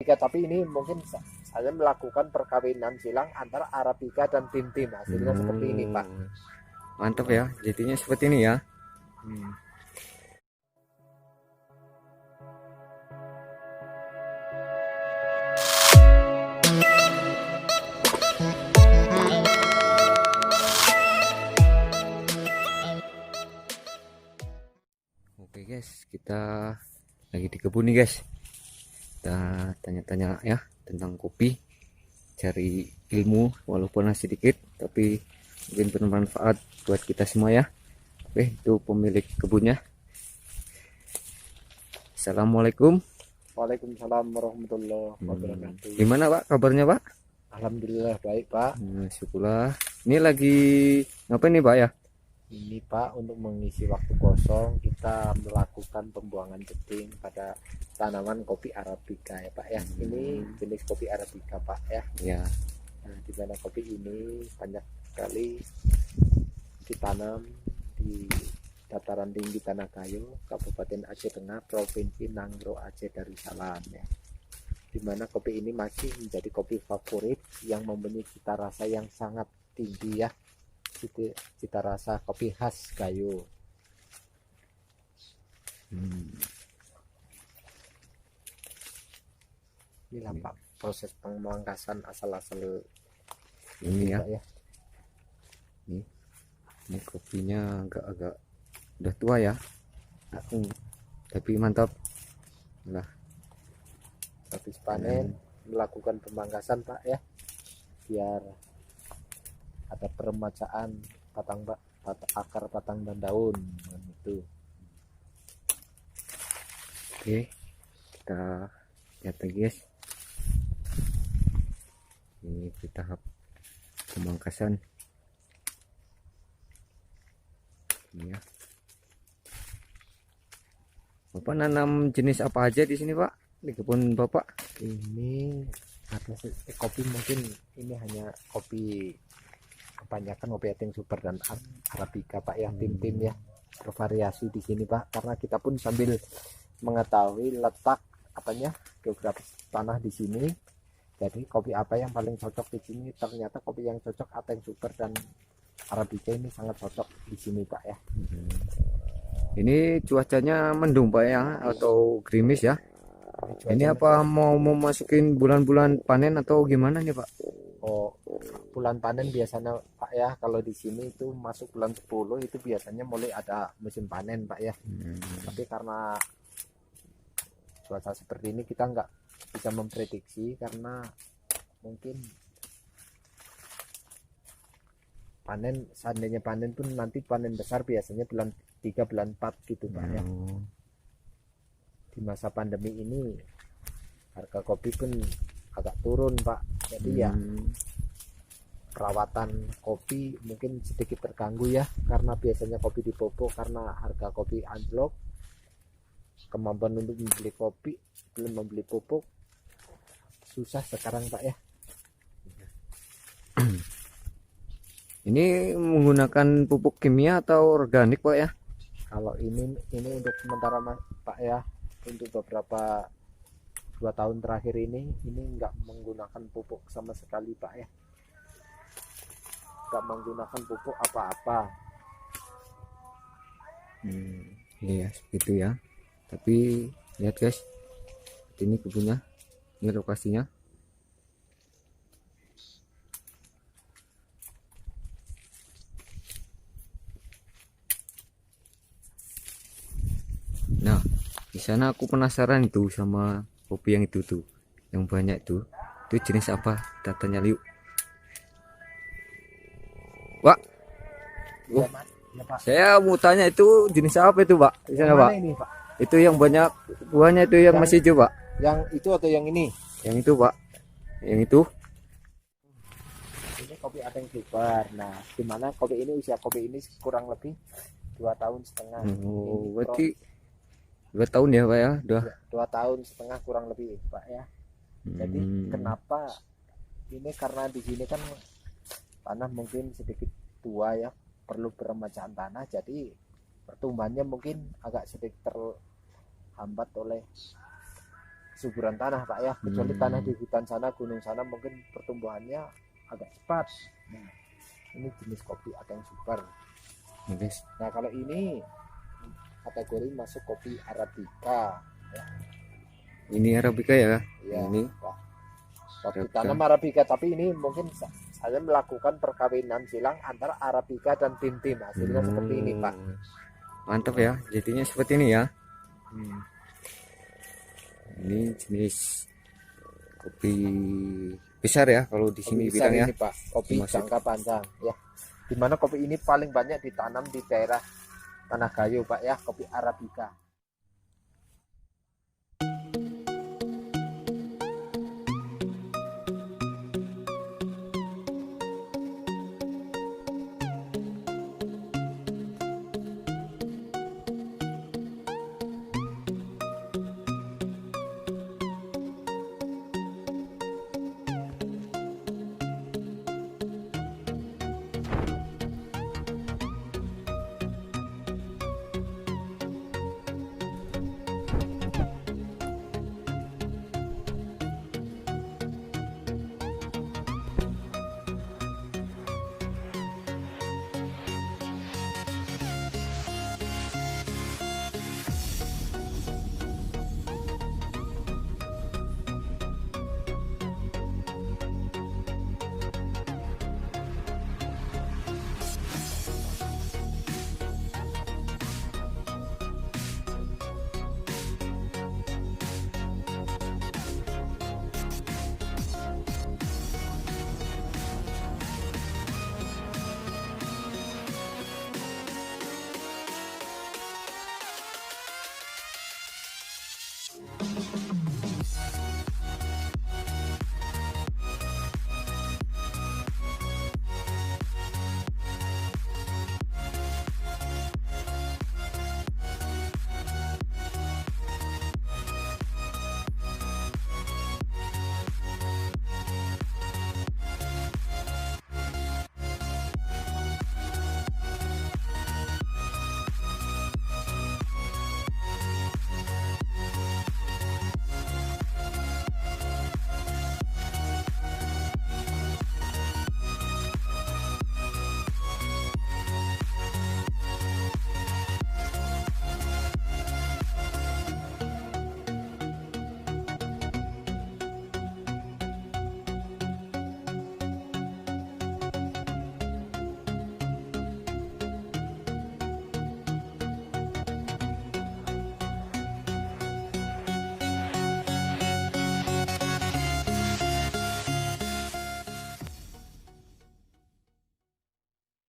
Arabica, tapi ini mungkin saya melakukan perkawinan silang antara Arabica dan Tim Tim, hasilnya seperti ini Pak. Mantap ya, jadinya seperti ini ya. Oke guys, kita lagi di kebun nih guys. Kita tanya-tanya ya tentang kopi, cari ilmu walaupun sedikit tapi mungkin bermanfaat buat kita semua ya. Oke, itu pemilik kebunnya. Assalamualaikum. Waalaikumsalam warahmatullahi wabarakatuh. Gimana Pak kabarnya Pak? Alhamdulillah baik Pak. Syukurlah. Ini lagi ngapain nih Pak ya? Ini Pak, untuk mengisi waktu kosong kita melakukan pembuangan beting pada tanaman kopi Arabica ya Pak ya. Ini jenis kopi Arabica Pak ya. Ya. Nah, di mana kopi ini banyak sekali ditanam di dataran tinggi Tanah Kayu, Kabupaten Aceh Tengah, Provinsi Nangro Aceh Darussalam ya. Di mana kopi ini masih menjadi kopi favorit yang mempunyai cita rasa yang sangat tinggi ya. Cita rasa kopi khas Gayo. Inilah Pak proses pemangkasan asal-asal Ini ya. ya. Ini kopinya agak-agak udah tua ya. Tapi mantap. Nah, Habis panen melakukan pemangkasan Pak ya, biar ada peremajaan akar, batang dan daun itu. oke. Kita lihat lagi guys. Ini di tahap pemangkasan. Ini ya. Bapak nanam jenis apa aja di sini Pak? Di kebun Bapak? Ini ada kopi, mungkin ini hanya kopi, kebanyakan kopi Eting Super dan Arabica Pak ya, tim-tim ya, bervariasi di sini Pak, karena kita pun sambil mengetahui letak geografis tanah di sini. Jadi kopi apa yang paling cocok di sini, ternyata kopi yang cocok Eting Super dan Arabica ini sangat cocok di sini Pak ya. Ini cuacanya mendung Pak ya, atau gerimis ya? Ini apa mau memasukin bulan-bulan panen atau gimana nih Pak? Oh, bulan panen biasanya Pak ya, kalau di sini itu masuk bulan 10 itu biasanya mulai ada musim panen Pak ya. Tapi karena cuaca seperti ini kita nggak bisa memprediksi, karena mungkin panen, seandainya panen pun nanti panen besar biasanya bulan 3 bulan 4 gitu Pak ya. Di masa pandemi ini harga kopi pun agak turun Pak, jadi ya perawatan kopi mungkin sedikit terganggu ya, karena biasanya kopi dipupuk, karena harga kopi anjlok, kemampuan untuk membeli kopi belum membeli pupuk susah sekarang Pak ya. Ini menggunakan pupuk kimia atau organik Pak ya? Kalau ini untuk sementara Pak ya, untuk beberapa 2 tahun terakhir ini nggak menggunakan pupuk sama sekali Pak ya, nggak menggunakan pupuk apa-apa. Iya segitu ya. Tapi lihat guys, ini kebunnya, ini lokasinya. Nah, di sana aku penasaran itu sama kopi yang itu tuh, yang banyak itu jenis apa? Kita tanya yuk. Pak, Ya, ya, Pak. saya mau tanya itu jenis apa itu Pak? Di sana Pak? Ini Pak, Itu yang banyak buahnya itu yang masih hijau Pak? yang itu atau yang ini? Yang itu Pak, yang itu. Ini kopi Eting Super. Nah, dimana kopi ini, usia kopi ini kurang lebih 2 tahun setengah. Oh, berarti 2 tahun ya Pak ya? Udah. 2 tahun setengah kurang lebih Pak ya. Jadi kenapa ini, karena di sini kan tanah mungkin sedikit tua ya, perlu peremajaan tanah, jadi pertumbuhannya mungkin agak sedikit terhambat oleh kesuburan tanah Pak ya, kecuali tanah di hutan sana, gunung sana mungkin pertumbuhannya agak cepat. Nah, ini jenis kopi Akeng Super. Nih guys, Nah kalau ini kategori masuk kopi Arabica ya. ini Arabica ya. Ya, Ini Pak. Kopi Arabica. tanam Arabica, tapi ini mungkin saya melakukan perkawinan silang antara Arabica dan Tim Tim, hasilnya seperti ini Pak. Mantap ya, jadinya seperti ini ya. Hmm. Ini jenis kopi besar ya kalau di sini Kopi besar bilangnya. ini Pak, kopi Maksud- jangka panjang ya. Dimana kopi ini paling banyak ditanam di daerah Tanah Gayo Pak ya, kopi Arabica.